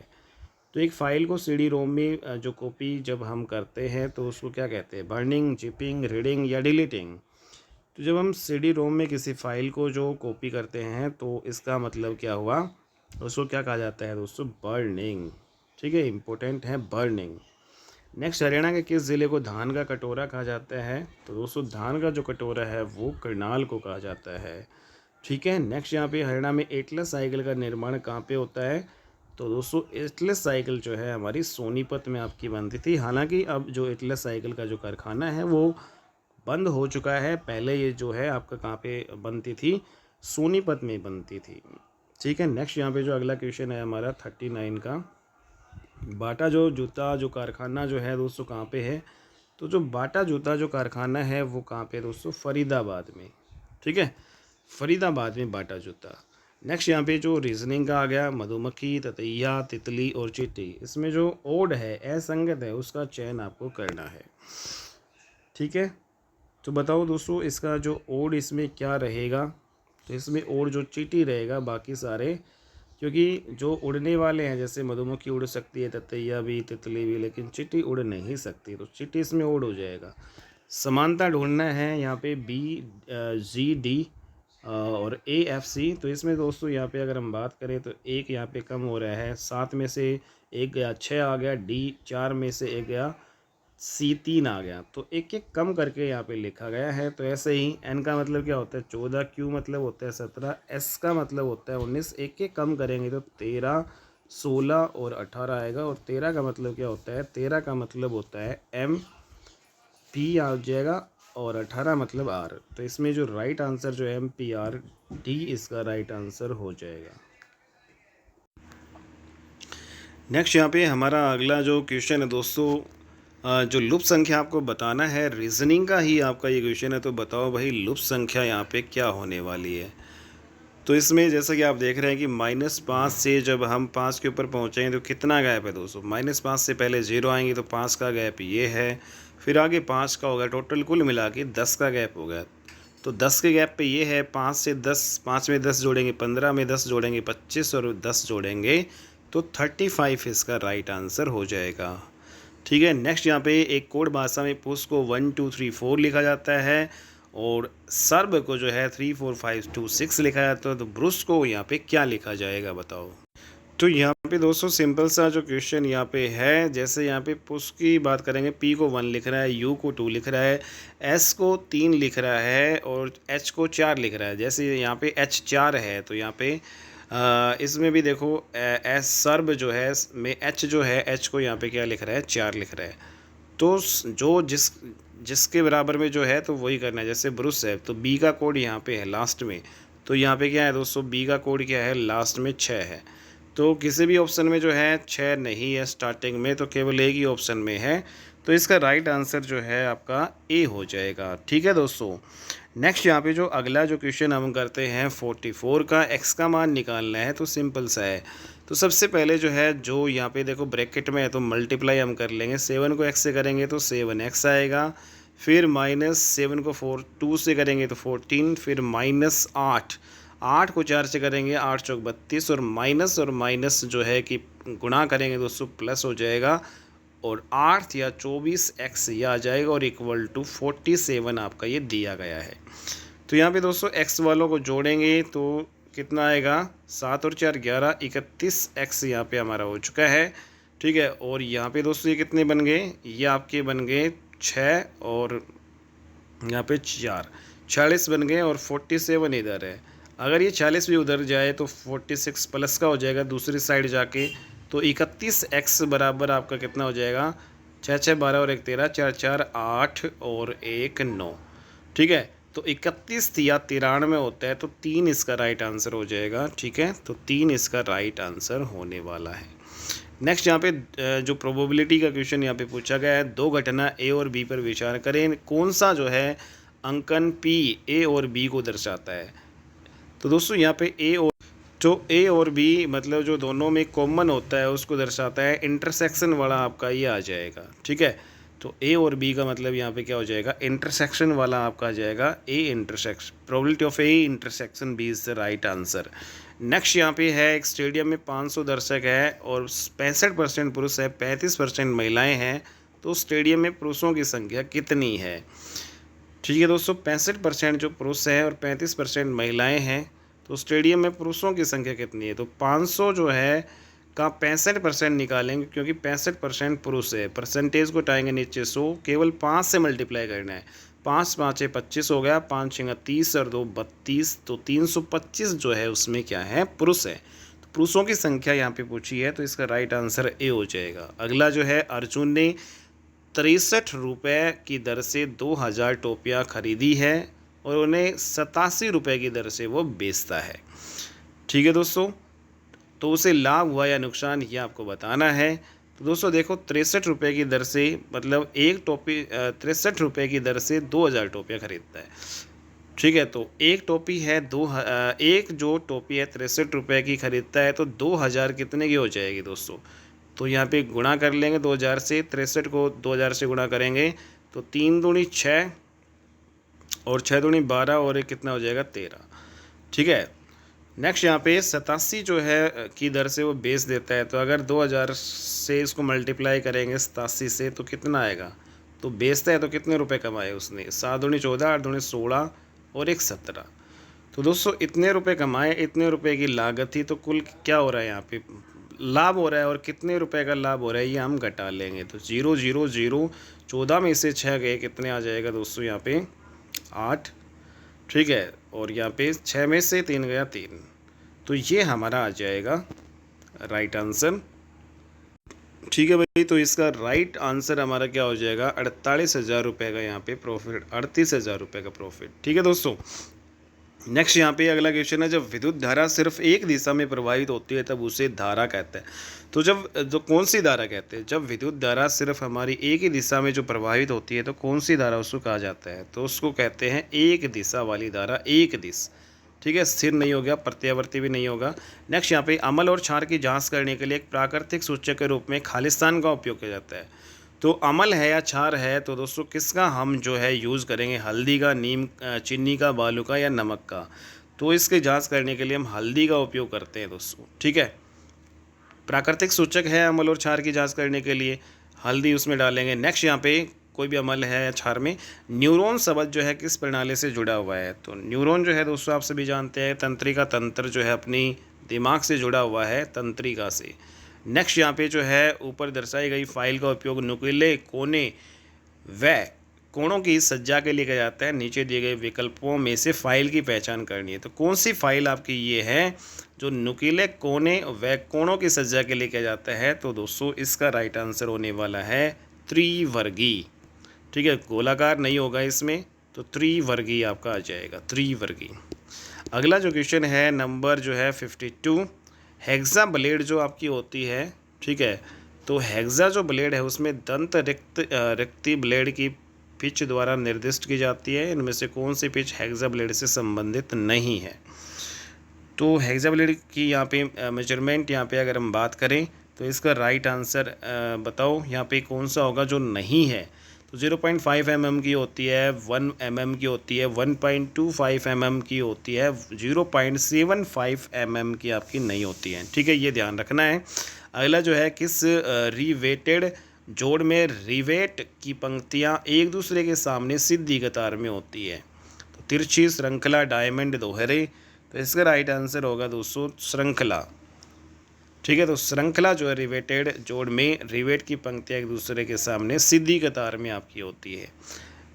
Speaker 1: तो एक फ़ाइल को CD रोम में जो कॉपी जब हम करते हैं तो उसको क्या कहते हैं? बर्निंग, जिपिंग, रीडिंग या डिलीटिंग? तो जब हम CD रोम में किसी फ़ाइल को जो कॉपी करते हैं तो इसका मतलब क्या हुआ? उसको क्या कहा जाता है दोस्तों? बर्निंग, ठीक है, इम्पोर्टेंट है बर्निंग। नेक्स्ट, हरियाणा के किस ज़िले को धान का कटोरा कहा जाता है? तो दोस्तों धान का जो कटोरा है वो करनाल को कहा जाता है, ठीक है। नेक्स्ट यहाँ पे हरियाणा में एटलस साइकिल का निर्माण कहाँ पे होता है? तो दोस्तों एटलस साइकिल जो है हमारी सोनीपत में आपकी बनती थी। हालांकि अब जो एटलस साइकिल का जो कारखाना है वो बंद हो चुका है। पहले ये जो है आपका कहाँ पे बनती थी? सोनीपत में बनती थी, ठीक है। नेक्स्ट यहाँ पे जो अगला क्वेश्चन है हमारा 39 का, बाटा जो जूता जो कारखाना जो है दोस्तों कहाँ पे है? तो जो बाटा जूता जो कारखाना है वो कहाँ पे दोस्तों? फरीदाबाद में, ठीक है, फरीदाबाद में बाटा जूता। नेक्स्ट यहाँ पे जो रीजनिंग का आ गया, मधुमक्खी, ततैया, तितली और चींटी, इसमें जो ओड है, असंगत है, उसका चयन आपको करना है, ठीक है। तो बताओ दोस्तों इसका जो ओड इसमें क्या रहेगा? तो इसमें ओड जो चींटी रहेगा, बाकी सारे क्योंकि जो उड़ने वाले हैं जैसे मधुमक्खी उड़ सकती है, ततैया भी, तितली भी, लेकिन चींटी उड़ नहीं सकती, तो चींटी इसमें उड़ हो जाएगा। समानता ढूंढना है यहाँ पे बी जी डी और ए एफ सी। तो इसमें दोस्तों यहाँ पे अगर हम बात करें तो एक यहाँ पे कम हो रहा है, 7 में से एक गया, 6 आ गया, डी 4 में से एक गया, सी 3 आ गया। तो एक एक कम करके यहाँ पे लिखा गया है। तो ऐसे ही एन का मतलब क्या होता है 14, क्यू मतलब होता है 17, एस का मतलब होता है 19। एक एक कम करेंगे तो 13, 16 और 18 आएगा। और 13 का मतलब क्या होता है, 13 का मतलब होता है एम पी आ जाएगा, और 18 मतलब आर। तो इसमें जो राइट आंसर जो एम पी आर डी इसका राइट आंसर हो जाएगा। नेक्स्ट यहाँ पे हमारा अगला जो क्वेश्चन है दोस्तों, जो लुप्त संख्या आपको बताना है, रीजनिंग का ही आपका ये क्वेश्चन है। तो बताओ भाई लुप्त संख्या यहाँ पे क्या होने वाली है। तो इसमें जैसा कि आप देख रहे हैं कि -5 से जब हम 5 के ऊपर पहुँचेंगे तो कितना गैप है दोस्तों, -5 से पहले 0 आएंगे तो 5 का गैप ये है, फिर आगे 5 का होगा, टोटल कुल मिला के 10 का गैप होगा। तो 10 के गैप पे ये है, 5 से 10, 5 में 10 जोड़ेंगे 15, में 10 जोड़ेंगे 25 और 10 जोड़ेंगे तो 35 इसका राइट आंसर हो जाएगा। ठीक है। नेक्स्ट यहाँ पे एक कोड भाषा में पुरुष को 1 2 3 4 लिखा जाता है और सर्ब को जो है 3 4 5 2 6 लिखा जाता है। तो ब्रुस को यहाँ पे क्या लिखा जाएगा बताओ। तो यहाँ पे दोस्तों सिंपल सा जो क्वेश्चन यहाँ पे है, जैसे यहाँ पे पुश की बात करेंगे, पी को 1 लिख रहा है, यू को 2 लिख रहा है, एस को 3 लिख रहा है और एच को 4 लिख रहा है। जैसे यहाँ पे एच 4 है तो यहाँ पे इसमें भी देखो एस सर्ब जो है में एच जो है, एच को यहाँ पे क्या लिख रहा है 4 लिख रहा है। तो जो जिसके बराबर में जो है तो वही करना है। जैसे ब्रुस है तो बी का कोड यहाँ पे है लास्ट में, तो यहाँ पे क्या है दोस्तों, बी का कोड क्या है लास्ट में 6 है। तो किसी भी ऑप्शन में जो है 6 नहीं है स्टार्टिंग में, तो केवल एक ही ऑप्शन में है। तो इसका राइट आंसर जो है आपका ए हो जाएगा। ठीक है दोस्तों। नेक्स्ट यहाँ पे जो अगला जो क्वेश्चन हम करते हैं 44 का एक्स का मान निकालना है। तो सिंपल सा है। तो सबसे पहले जो है जो यहाँ पे देखो ब्रैकेट में है तो मल्टीप्लाई हम कर लेंगे, 7 को एक्स से करेंगे तो 7x आएगा, फिर -7 को 2 से करेंगे तो 14, फिर -8, 8 को 4 से करेंगे 8 चौक 32 और माइनस जो है कि गुणा करेंगे दोस्तों प्लस हो जाएगा और 8 या 24x ये आ जाएगा और इक्वल टू 47 आपका ये दिया गया है। तो यहाँ पे दोस्तों x वालों को जोड़ेंगे तो कितना आएगा, 7 और 4 11, 31x यहाँ पे हमारा हो चुका है। ठीक है। और यहाँ पे दोस्तों ये कितने बन गए, ये आपके बन गए 6 और यहाँ पे 4, 46 बन गए और 47 इधर है। अगर ये 40 भी उधर जाए तो 46 प्लस का हो जाएगा दूसरी साइड जाके, तो 31x बराबर आपका कितना हो जाएगा, 6 6 12 और 1 13, 4 4 8 और 1 9। ठीक है। तो 31 या 93 होता है तो 3 इसका राइट आंसर हो जाएगा। ठीक है। तो 3 इसका राइट आंसर होने वाला है। नेक्स्ट यहाँ पे जो प्रोबेबिलिटी का क्वेश्चन यहाँ पे पूछा गया है, 2 घटना ए और बी पर विचार करें, कौन सा जो है अंकन पी ए और बी को दर्शाता है। तो दोस्तों यहाँ पे ए और बी मतलब जो दोनों में कॉमन होता है उसको दर्शाता है, इंटरसेक्शन वाला आपका ये आ जाएगा। ठीक है। तो ए और बी का मतलब यहाँ पे क्या हो जाएगा, इंटरसेक्शन वाला आपका आ जाएगा A intersection, probability of A intersection B is the right answer. Next यहाँ पे है एक स्टेडियम में 500 दर्शक है और 65% पुरुष है, 35% महिलाएं हैं, तो स्टेडियम में पुरुषों की संख्या कितनी है। ठीक है दोस्तों। 65% जो पुरुष है और 35% महिलाएं हैं, तो स्टेडियम में पुरुषों की संख्या कितनी है। तो 500 जो है का 65% निकालेंगे क्योंकि 65% पुरुष है, परसेंटेज को उठाएंगे नीचे 100, केवल 5 से मल्टीप्लाई करना है, 5 5 25 हो गया, 5 6 30 और 2 32, तो 325 जो है उसमें क्या है पुरुष है। तो पुरुषों की संख्या यहाँ पे पूछी है तो इसका राइट आंसर ए हो जाएगा। अगला जो है अर्जुन ने 63 रुपये की दर से 2000 टोपियाँ खरीदी है और उन्हें 87 रुपये की दर से वो बेचता है। ठीक है दोस्तों। तो उसे लाभ हुआ या नुकसान ये आपको बताना है। तो दोस्तों देखो 63 रुपये की दर से मतलब एक टोपी 63 रुपये की दर से 2000 टोपियाँ खरीदता है। ठीक है। तो एक टोपी है एक जो टोपी है 63 रुपये की खरीदता है तो 2000 कितने की हो जाएगी दोस्तों। तो यहाँ पे गुणा कर लेंगे 2000 से, 63 को 2000 से गुणा करेंगे तो 3 दूनी 6 और 6 दूनी 12 और एक कितना हो जाएगा 13। ठीक है। नेक्स्ट यहाँ पे 87 जो है की दर से वो बेच देता है। तो अगर 2000 से इसको मल्टीप्लाई करेंगे 87 से तो कितना आएगा, तो बेचता है तो कितने रुपए कमाए उसने, 7 दूनी 14, 8 दूनी 16 और एक 17। तो दोस्तों इतने रुपए कमाए, इतने रुपए की लागत थी, तो कुल क्या हो रहा है यहाँ पे लाभ हो रहा है, और कितने रुपए का लाभ हो रहा है ये हम घटा लेंगे। तो 0 0 0, 14 में से 6 गए, कितने आ जाएगा दोस्तों यहाँ पे 8, ठीक है। और यहाँ पे 6 में से 3 गया 3, तो ये हमारा आ जाएगा राइट आंसर, ठीक है भाई। तो इसका राइट आंसर हमारा क्या हो जाएगा, 48,000 रुपये का यहाँ पे प्रॉफिट, 38,000 रुपये का प्रॉफिट, ठीक है दोस्तों। नेक्स्ट यहाँ पे अगला क्वेश्चन है, जब विद्युत धारा सिर्फ एक दिशा में प्रवाहित होती है तब उसे धारा कहते हैं। तो जब जो कौन सी धारा कहते हैं, जब विद्युत धारा सिर्फ हमारी एक ही दिशा में जो प्रवाहित होती है तो कौन सी धारा उसको कहा जाता है, तो उसको कहते हैं एक दिशा वाली धारा, एक दिश, ठीक है। स्थिर नहीं हो गया, प्रत्यावर्ती भी नहीं होगा। नेक्स्ट यहाँ पे अम्ल और क्षार की जांच करने के लिए एक प्राकृतिक सूचक के रूप में खालिस्तान का उपयोग किया जाता है। तो अम्ल है या क्षार है, तो दोस्तों किसका हम जो है यूज़ करेंगे, हल्दी का, नीम, चीनी का, बालू का या नमक का। तो इसके जांच करने के लिए हम हल्दी का उपयोग करते हैं दोस्तों, ठीक है। प्राकृतिक सूचक है अम्ल और क्षार की जांच करने के लिए, हल्दी उसमें डालेंगे। नेक्स्ट यहाँ पे कोई भी अम्ल है या क्षार में न्यूरॉन शब्द जो है किस प्रणाली से जुड़ा हुआ है, तो न्यूरॉन जो है दोस्तों आप सभी जानते हैं तंत्रिका, तंत्र जो है अपनी दिमाग से जुड़ा हुआ है तंत्रिका से। नेक्स्ट यहाँ पे जो है ऊपर दर्शाई गई फाइल का उपयोग नुकीले कोने व कोणों की सज्जा के लिए किया जाता है। नीचे दिए गए विकल्पों में से फाइल की पहचान करनी है। तो कौन सी फाइल आपकी ये है जो नुकीले कोने व कोणों की सज्जा के लिए किया जाता है, तो दोस्तों इसका राइट आंसर होने वाला है त्रिवर्गी, ठीक है। गोलाकार नहीं होगा इसमें, तो त्रिवर्गी आपका आ जाएगा, त्रिवर्गी। अगला जो क्वेश्चन है नंबर जो है 52, हेक्सा ब्लेड जो आपकी होती है, ठीक है। तो हेक्सा जो ब्लेड है उसमें दंत रिक्ति ब्लेड की पिच द्वारा निर्दिष्ट की जाती है। इनमें से कौन सी पिच हेक्सा ब्लेड से संबंधित नहीं है। तो हेक्सा ब्लेड की यहाँ पे मेजरमेंट यहाँ पे अगर हम बात करें तो इसका राइट आंसर बताओ यहाँ पे कौन सा होगा जो नहीं है। तो 0.5 mm की होती है, 1 mm की होती है, 1.25 mm की होती है, 0.75 mm की आपकी नहीं होती है, ठीक है, ये ध्यान रखना है। अगला जो है किस रिवेटेड जोड़ में रिवेट की पंक्तियां एक दूसरे के सामने सीधी कतार में होती है, तो तिरछी, श्रृंखला, डायमंड, दोहरे। तो इसका राइट आंसर होगा दोस्तों श्रृंखला, ठीक है। तो श्रृंखला जो है रिवेटेड जोड़ में रिवेट की पंक्तियां एक दूसरे के सामने सीधी कतार में आपकी होती है।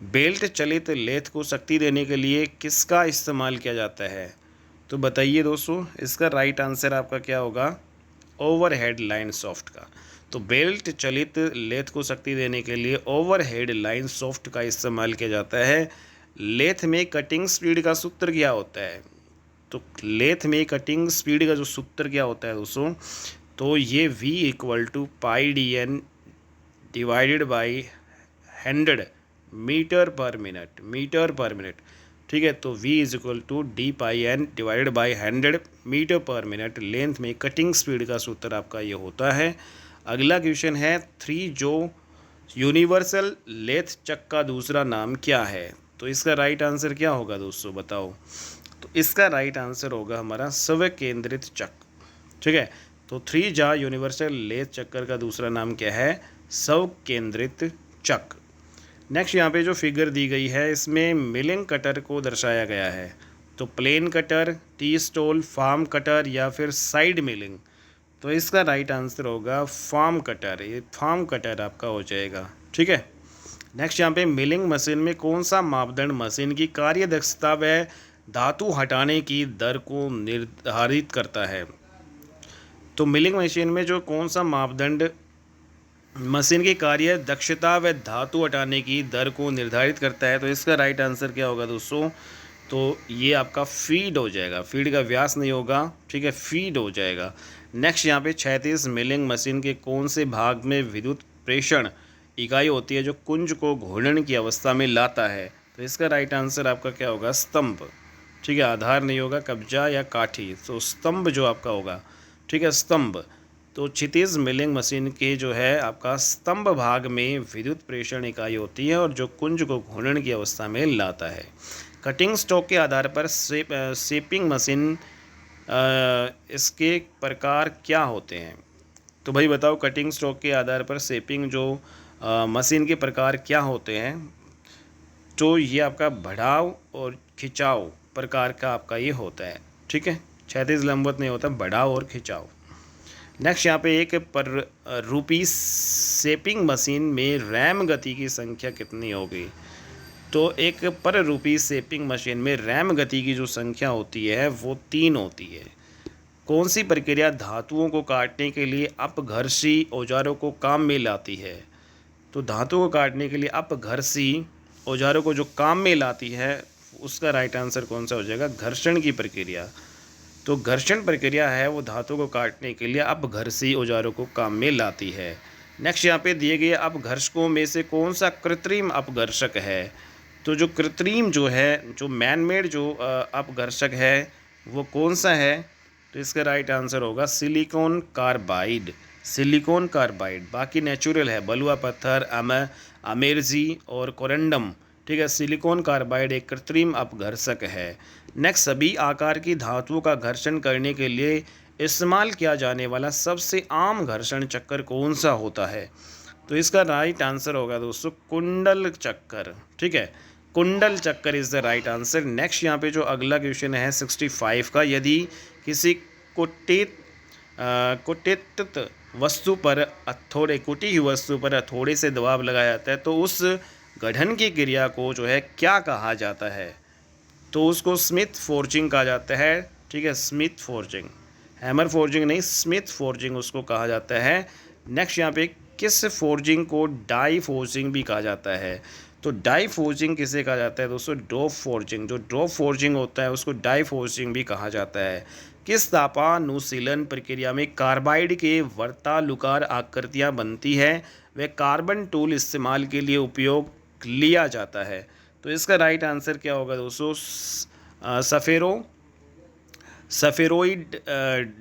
Speaker 1: बेल्ट चलित लेथ को शक्ति देने के लिए किसका इस्तेमाल किया जाता है, तो बताइए दोस्तों इसका राइट आंसर आपका क्या होगा, ओवरहेड लाइन सॉफ्ट का। तो बेल्ट चलित लेथ को शक्ति देने के लिए ओवरहेड लाइन सॉफ्ट का इस्तेमाल किया जाता है। लेथ में कटिंग स्पीड का सूत्र क्या होता है, तो लेथ में कटिंग स्पीड का जो सूत्र क्या होता है दोस्तों, तो ये V = πdn divided by 100 metre per minute, ठीक है। तो V = dπn divided by 100 metre per minute length में कटिंग स्पीड का सूत्र आपका ये होता है। अगला क्वेश्चन है 3, जो यूनिवर्सल लेथ चक का दूसरा नाम क्या है, तो इसका राइट आंसर क्या होगा दोस्तों बताओ। तो इसका राइट आंसर होगा हमारा स्वकेंद्रित चक, ठीक है। तो 3 जा यूनिवर्सल लेथ चक्कर का दूसरा नाम क्या है, स्वकेंद्रित चक। नेक्स्ट यहाँ पे जो फिगर दी गई है इसमें मिलिंग कटर को दर्शाया गया है। तो प्लेन कटर, टी स्टोल, फार्म कटर या फिर साइड मिलिंग। तो इसका राइट आंसर होगा फार्म कटर, ये फार्म कटर आपका हो जाएगा, ठीक है। नेक्स्ट यहाँ पे मिलिंग मशीन में कौन सा मापदंड मशीन की कार्य दक्षता व धातु हटाने की दर को निर्धारित करता है। तो मिलिंग मशीन में जो कौन सा मापदंड मशीन की कार्य दक्षता व धातु हटाने की दर को निर्धारित करता है, तो इसका राइट आंसर क्या होगा दोस्तों, तो ये आपका फीड हो जाएगा, फीड का व्यास नहीं होगा, ठीक है, फीड हो जाएगा। नेक्स्ट यहाँ पे 36 मिलिंग मशीन के कौन से भाग में विद्युत प्रेषण इकाई होती है जो कुंज को घूर्णन की अवस्था में लाता है, तो इसका राइट आंसर आपका क्या होगा, स्तंभ, ठीक है, आधार नहीं होगा, कब्जा या काठी, तो स्तंभ जो आपका होगा, ठीक है, स्तंभ। तो क्षितिज मिलिंग मशीन के जो है आपका स्तंभ भाग में विद्युत प्रेषण इकाई होती है और जो कुंज को घूर्णन की अवस्था में लाता है। कटिंग स्ट्रोक के आधार पर शेपिंग मशीन इसके प्रकार क्या होते हैं? तो भाई बताओ, कटिंग स्ट्रोक के आधार पर शेपिंग जो मशीन के प्रकार क्या होते हैं? तो ये आपका बढ़ाव और खिंचाव प्रकार का आपका ये होता है। ठीक है, क्षैतिज लंबवत नहीं होता, बढ़ाव और खिंचाव। नेक्स्ट यहाँ पे एक पर रूपी शेपिंग मशीन में रैम गति की संख्या कितनी होगी? तो एक पर रूपी शेपिंग मशीन में रैम गति की जो संख्या होती है वो 3 होती है। कौन सी प्रक्रिया धातुओं को काटने के लिए अपघर्षी औजारों को काम में लाती है? तो धातु को काटने के लिए अपघर्षी औजारों को जो काम में लाती है, उसका राइट आंसर कौन सा हो जाएगा? घर्षण की प्रक्रिया। तो घर्षण प्रक्रिया है वो धातु को काटने के लिए अपघर्षी औजारों को काम में लाती है। नेक्स्ट यहाँ पे दिए गए अपघर्षकों में से कौन सा कृत्रिम अपघर्षक है? तो जो कृत्रिम जो है, जो मैनमेड जो अपघर्षक है वो कौन सा है? तो इसका राइट आंसर होगा सिलिकॉन कार्बाइड। Silicon carbide. बाकी नेचुरल है, बलुआ पत्थर, अमेरजी और कोरेंडम। ठीक है, सिलिकॉन कार्बाइड एक कृत्रिम अपघर्षक है। नेक्स्ट, सभी आकार की धातुओं का घर्षण करने के लिए इस्तेमाल किया जाने वाला सबसे आम घर्षण चक्कर कौन सा होता है? तो इसका राइट आंसर होगा दोस्तों कुंडल चक्कर। ठीक है, कुंडल चक्कर is the right answer. Next यहाँ पे जो अगला क्वेश्चन है 65 का, यदि किसी कुटित वस्तु पर कुटी हुई वस्तु पर हथौड़े से दबाव लगाया जाता है तो उस गठन की क्रिया को जो है क्या कहा जाता है? तो उसको स्मिथ फोर्जिंग कहा जाता है। ठीक है, स्मिथ फोर्जिंग, हैमर फोर्जिंग नहीं, स्मिथ फोर्जिंग उसको कहा जाता है। नेक्स्ट यहाँ पे किस फोर्जिंग को डाई फोर्जिंग भी कहा जाता है? तो डाई फोर्जिंग किसे कहा जाता है दोस्तों? Drop forging. जो ड्रॉप फोर्जिंग होता है उसको डाई फोर्जिंग भी कहा जाता है। किस तापानुशीलन प्रक्रिया में कार्बाइड के वर्तालुकार आकृतियाँ बनती है व कार्बन टूल इस्तेमाल के लिए उपयोग लिया जाता है? तो इसका राइट आंसर क्या होगा दोस्तों? सफेरोइड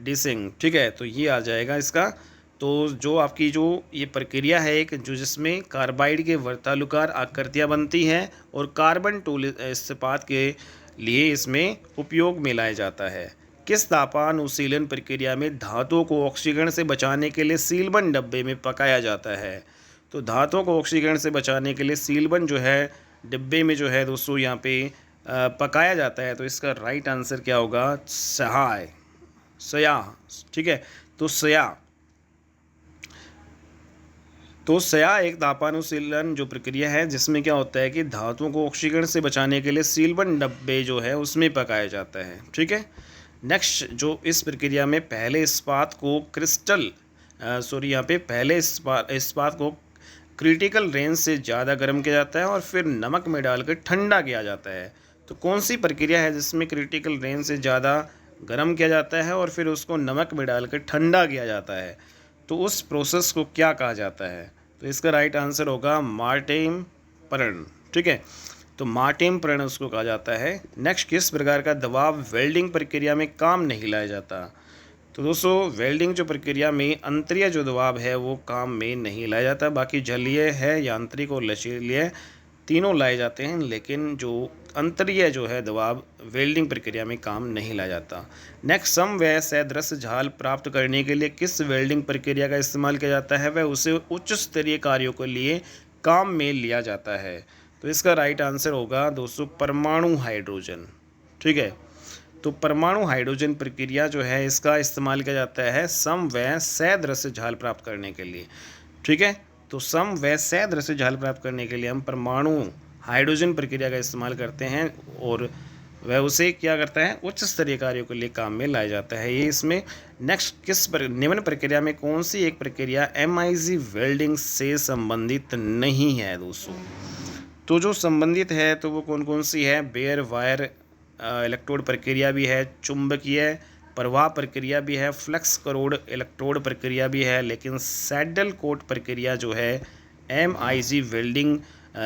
Speaker 1: डिसिंग। ठीक है, तो ये आ जाएगा इसका। तो जो आपकी जो ये प्रक्रिया है एक, जो जिसमें कार्बाइड के वर्तालुकार आकृतियाँ बनती हैं और कार्बन टूल इस्पात के लिए इसमें उपयोग में लाया जाता है। किस तापानुशीलन प्रक्रिया में धातुओं को ऑक्सीकरण से बचाने के लिए सीलबंद डब्बे में पकाया जाता है? तो धातुओं को ऑक्सीकरण से बचाने के लिए सीलबंद जो है डिब्बे में जो है दोस्तों यहाँ पे पकाया जाता है। तो इसका राइट आंसर क्या होगा? स्याह। ठीक है, तो स्याह एक तापानुशीलन जो प्रक्रिया है जिसमें क्या होता है कि धातुओं को ऑक्सीकरण से बचाने के लिए सीलबंद डब्बे जो है उसमें पकाया जाता है। ठीक है, नेक्स्ट, जो इस प्रक्रिया में पहले इस्पात को पहले इस्पात को क्रिटिकल रेंज से ज़्यादा गर्म किया जाता है और फिर नमक में डालकर ठंडा किया जाता है। तो कौन सी प्रक्रिया है जिसमें क्रिटिकल रेंज से ज़्यादा गर्म किया जाता है और फिर उसको नमक में डालकर ठंडा किया जाता है? तो उस प्रोसेस को क्या कहा जाता है? तो इसका राइट आंसर होगा मार्टेम्परण। ठीक है, तो मार्टेम्परण उसको कहा जाता है। नेक्स्ट, किस प्रकार का दबाव वेल्डिंग प्रक्रिया में काम नहीं लाया जाता? तो दोस्तों, वेल्डिंग जो प्रक्रिया में अंतरीय जो दबाव है वो काम में नहीं लाया जाता। बाकी जलीय है, यांत्रिक और लचीले तीनों लाए जाते हैं, लेकिन जो अंतरीय जो है दबाव वेल्डिंग प्रक्रिया में काम नहीं लाया जाता। नेक्स्ट, सम व सदृश झाल प्राप्त करने के लिए किस वेल्डिंग प्रक्रिया का इस्तेमाल किया जाता है? वह उसे उच्च स्तरीय कार्यों के लिए काम में लिया जाता है। तो इसका राइट आंसर होगा दोस्तों परमाणु हाइड्रोजन। ठीक है, तो परमाणु हाइड्रोजन प्रक्रिया जो है इसका इस्तेमाल किया जाता है सम व सदृश झाल प्राप्त करने के लिए। ठीक है, तो सम व सदृश झाल प्राप्त करने के लिए हम परमाणु हाइड्रोजन प्रक्रिया का इस्तेमाल करते हैं और वह उसे क्या करता है? उच्च स्तरीय कार्यों के लिए काम में लाया जाता है। ये इसमें नेक्स्ट, निम्न प्रक्रिया में कौन सी एक प्रक्रिया MIG वेल्डिंग से संबंधित नहीं है दोस्तों? तो जो संबंधित है तो वो कौन कौन सी है? बेयर वायर इलेक्ट्रोड प्रक्रिया भी है, चुंबकीय प्रवाह प्रक्रिया भी है, फ्लक्स करोड़ इलेक्ट्रोड प्रक्रिया भी है, लेकिन सैडल कोट प्रक्रिया जो है MIG वेल्डिंग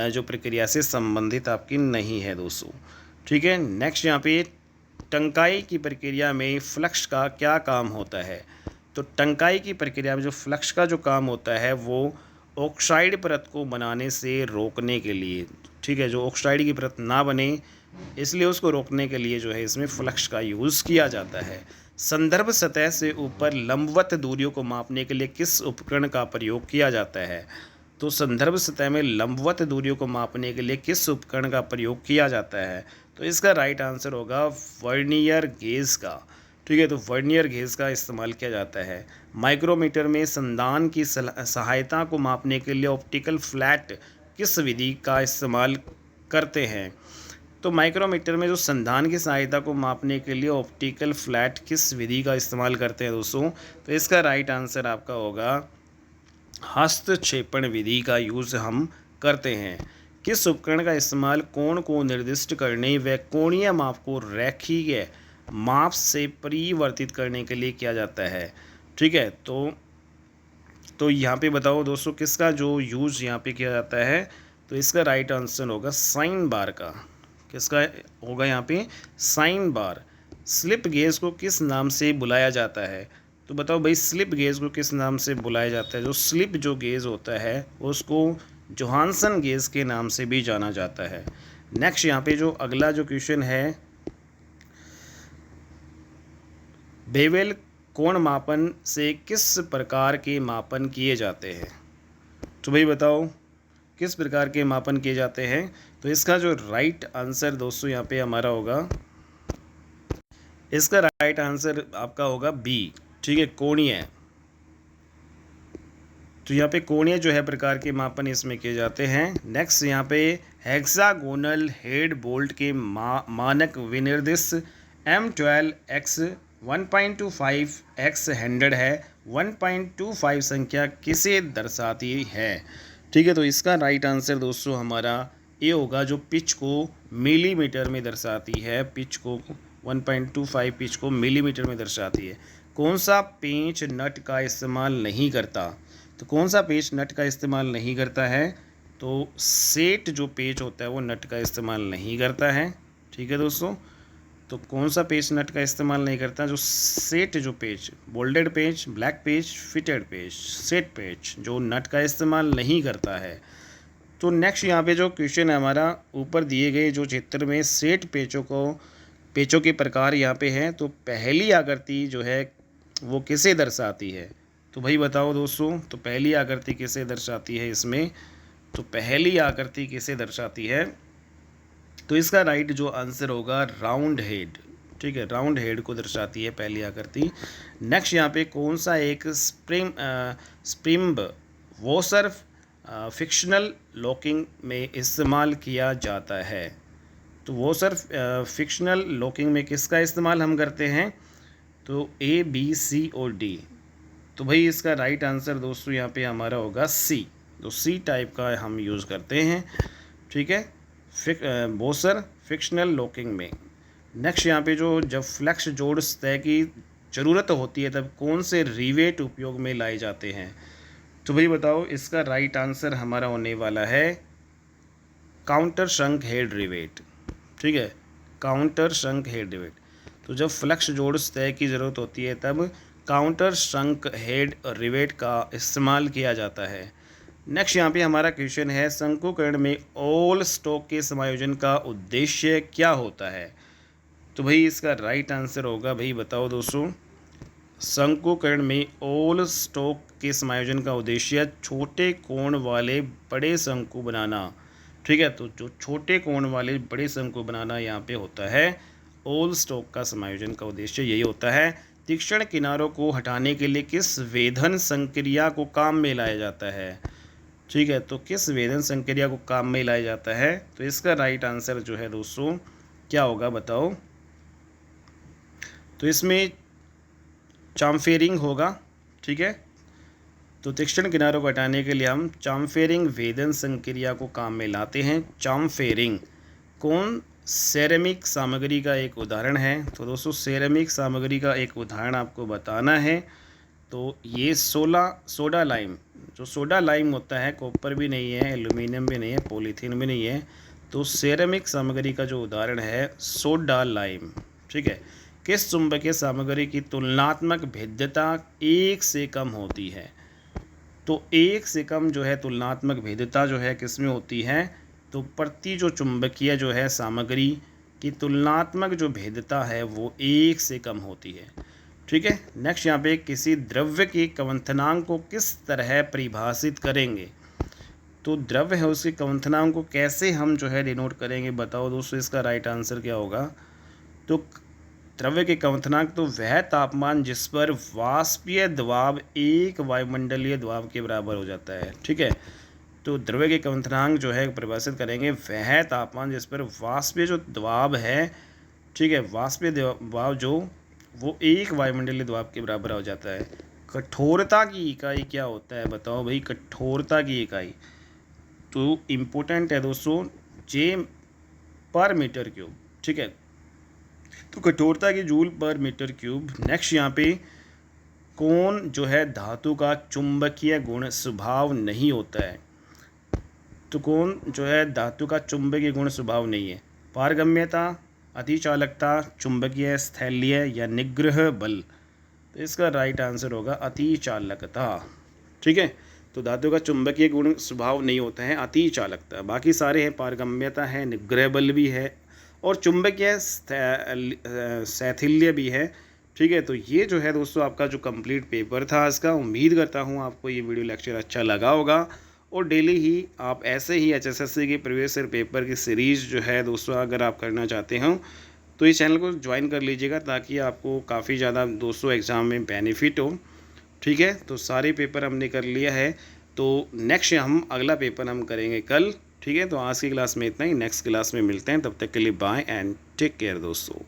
Speaker 1: जो प्रक्रिया से संबंधित आपकी नहीं है दोस्तों। ठीक है, नेक्स्ट यहाँ पे टंकाई की प्रक्रिया में फ्लक्स का क्या काम होता है? तो टंकाई की प्रक्रिया में जो फ्लक्स का जो काम होता है वो ऑक्साइड परत को बनाने से रोकने के लिए, ठीक है, जो ऑक्साइड की परत ना बने इसलिए उसको रोकने के लिए जो है इसमें फ्लक्स का यूज़ किया जाता है। संदर्भ सतह से ऊपर लंबवत दूरियों को मापने के लिए किस उपकरण का प्रयोग किया जाता है? तो संदर्भ सतह में लंबवत दूरियों को मापने के लिए किस उपकरण का प्रयोग किया जाता है? तो इसका राइट आंसर होगा वर्नियर गेज का। ठीक है, तो वर्नियर गेज का इस्तेमाल किया जाता है। माइक्रोमीटर में संधान की सहायता को मापने के लिए ऑप्टिकल फ्लैट किस विधि का इस्तेमाल करते हैं? तो माइक्रोमीटर में जो संधान की सहायता को मापने के लिए ऑप्टिकल फ्लैट किस विधि का इस्तेमाल करते हैं दोस्तों? तो इसका राइट आंसर आपका होगा हस्तक्षेपण विधि का यूज़ हम करते हैं। किस उपकरण का इस्तेमाल कोण को निर्दिष्ट करने व कोणीय माप को रेखीय माप से परिवर्तित करने के लिए किया जाता है? ठीक है, तो यहाँ पे बताओ दोस्तों किसका जो यूज़ यहाँ पे किया जाता है? तो इसका राइट आंसर होगा साइन बार का। किसका होगा यहाँ पे? Sine bar. स्लिप गेज को किस नाम से बुलाया जाता है? तो बताओ भाई, स्लिप गेज को किस नाम से बुलाया जाता है? जो स्लिप जो गेज होता है उसको जोहानसन गेज के नाम से भी जाना जाता है। नेक्स्ट यहाँ पे जो अगला जो क्वेश्चन है, बेवेल कोण मापन से किस प्रकार के मापन किए जाते हैं? तो भाई बताओ किस प्रकार के मापन किए जाते हैं? तो इसका जो राइट आंसर दोस्तों यहाँ पे हमारा होगा, इसका राइट आंसर आपका होगा बी। ठीक है, कोणीय। तो यहाँ पे कोणीय जो है प्रकार के मापन इसमें किए जाते हैं। नेक्स्ट यहाँ पे हेक्सागोनल हेड बोल्ट के मानक विनिर्देश M12X 1.25X 100 है। 1.25 संख्या किसे दर्शाती है? ठीक है, तो इसका राइट आंसर दोस्तों हमारा ये होगा, जो पिच को मिलीमीटर में दर्शाती है। पिच को 1.25 पिच को मिलीमीटर में दर्शाती है। कौन सा पेंच नट का इस्तेमाल नहीं करता? तो कौन सा पेच नट का इस्तेमाल नहीं करता है? तो सेट जो पेच होता है वो नट का इस्तेमाल नहीं करता है। ठीक है दोस्तों, तो कौन सा पेच नट का इस्तेमाल नहीं करता? जो सेट जो पेच, बोल्डेड पेच, ब्लैक पेच, फिटेड पेच, सेट पेच जो नट का इस्तेमाल नहीं करता है। तो नेक्स्ट यहाँ पे जो क्वेश्चन है हमारा, ऊपर दिए गए जो चित्र में सेट पेचों के प्रकार यहाँ पे हैं, तो पहली आकृति जो है वो किसे दर्शाती है? तो भाई बताओ दोस्तों, तो पहली आकृति किसे दर्शाती है इसमें? तो पहली आकृति किसे दर्शाती है? तो इसका राइट जो आंसर होगा राउंड हेड। ठीक है, राउंड हेड को दर्शाती है पहली आकृति। नेक्स्ट यहाँ पे कौन सा एक स्प्रिम्ब वॉशर फिक्शनल लॉकिंग में इस्तेमाल किया जाता है? तो वॉशर फिक्शनल लॉकिंग में किसका इस्तेमाल हम करते हैं? तो A, B, C और D। तो भाई इसका राइट आंसर दोस्तों यहाँ पे हमारा होगा सी। तो सी टाइप का हम यूज़ करते हैं। ठीक है, वॉशर फिक्शनल लॉकिंग में। नेक्स्ट यहाँ पे जो जब फ्लेक्स जोड़ सतह की ज़रूरत होती है तब कौन से रिवेट उपयोग में लाए जाते हैं? तो भाई बताओ, इसका राइट आंसर हमारा होने वाला है काउंटर शंक हेड रिवेट। ठीक है, काउंटर शंक हेड रिवेट। तो जब फ्लेक्स जोड़ सतह की ज़रूरत होती है तब काउंटर शंक हेड रिवेट का इस्तेमाल किया जाता है। नेक्स्ट यहाँ पे हमारा क्वेश्चन है, शंकुकर्ण में ऑल स्टॉक के समायोजन का उद्देश्य क्या होता है? तो भाई इसका राइट आंसर होगा, भाई बताओ दोस्तों, शंकुकर्ण में ऑल स्टॉक के समायोजन का उद्देश्य छोटे कोण वाले बड़े शंकु बनाना। ठीक है, तो जो छोटे कोण वाले बड़े शंकु बनाना यहाँ पे होता है। ऑल स्टॉक का समायोजन का उद्देश्य यही होता है। तीक्ष्ण किनारों को हटाने के लिए किस वेधन संक्रिया को काम में लाया जाता है? ठीक है, तो किस वेधन संक्रिया को काम में लाया जाता है? तो इसका राइट आंसर जो है दोस्तों क्या होगा बताओ? तो इसमें चाम्फेरिंग होगा। ठीक है, तो तीक्ष्ण किनारों को हटाने के लिए हम चाम्फेरिंग वेधन संक्रिया को काम में लाते हैं। चाम्फेरिंग कौन सेरेमिक सामग्री का एक उदाहरण है? तो दोस्तों सेरेमिक सामग्री का एक उदाहरण आपको बताना है। तो ये सोडा लाइम, जो सोडा लाइम होता है, कॉपर भी नहीं है, एल्यूमिनियम भी नहीं है, पॉलीथीन भी नहीं है। तो सेरेमिक सामग्री का जो उदाहरण है सोडा लाइम। ठीक है, किस चुंबकीय सामग्री की तुलनात्मक भेद्यता 1 से कम होती है? तो 1 से कम जो है तुलनात्मक भेद्यता जो है किस में होती है? तो प्रति जो चुंबकीय जो है सामग्री की तुलनात्मक जो भेद्यता है वो 1 से कम होती है। ठीक है। नेक्स्ट यहाँ पे किसी द्रव्य के क्वथनांक को किस तरह परिभाषित करेंगे। तो द्रव्य है उसके क्वथनांक को कैसे हम जो है डिनोट करेंगे, बताओ दोस्तों इसका राइट आंसर क्या होगा। तो द्रव्य के क्वथनांक तो वह तापमान जिस पर वाष्पीय दबाव एक वायुमंडलीय दबाव के बराबर हो जाता है। ठीक है, तो द्रव्य के क्वथनांक जो है परिभाषित करेंगे वह तापमान जिस पर वाष्पीय जो दबाव है, ठीक है, वाष्पीय दबाव जो वो एक वायुमंडलीय दबाव के बराबर हो जाता है। कठोरता की इकाई क्या होता है, बताओ भाई। कठोरता की इकाई तो इम्पोर्टेंट है दोस्तों, जे पर मीटर क्यूब। ठीक है, तो कठोरता की जूल पर मीटर क्यूब। नेक्स्ट यहाँ पे कौन जो है धातु का चुंबकीय गुण स्वभाव नहीं होता है। तो कौन जो है धातु का चुंबकीय गुण स्वभाव नहीं है। पारगम्यता, अतिचालकता, चुंबकीय स्थैल्य या निग्रह बल। तो इसका राइट आंसर होगा अतिचालकता। ठीक है, तो धातु का चुंबकीय गुण स्वभाव नहीं होता है, अतिचालकता। बाकी सारे हैं, पारगम्यता है, निग्रह बल भी है और चुंबकीय स्थैथिल्य भी है। ठीक है, तो ये जो है दोस्तों आपका जो कंप्लीट पेपर था इसका। उम्मीद करता हूँ आपको ये वीडियो लेक्चर अच्छा लगा होगा और डेली ही आप ऐसे ही HSSC के प्रीवियस ईयर पेपर की सीरीज़ जो है दोस्तों अगर आप करना चाहते हो तो इस चैनल को ज्वाइन कर लीजिएगा ताकि आपको काफ़ी ज़्यादा दोस्तों एग्ज़ाम में बेनिफिट हो। ठीक है, तो सारे पेपर हमने कर लिया है, तो नेक्स्ट हम अगला पेपर हम करेंगे कल। ठीक है, तो आज की क्लास में इतना ही, नेक्स्ट क्लास में मिलते हैं, तब तक के लिए बाय एंड टेक केयर दोस्तों।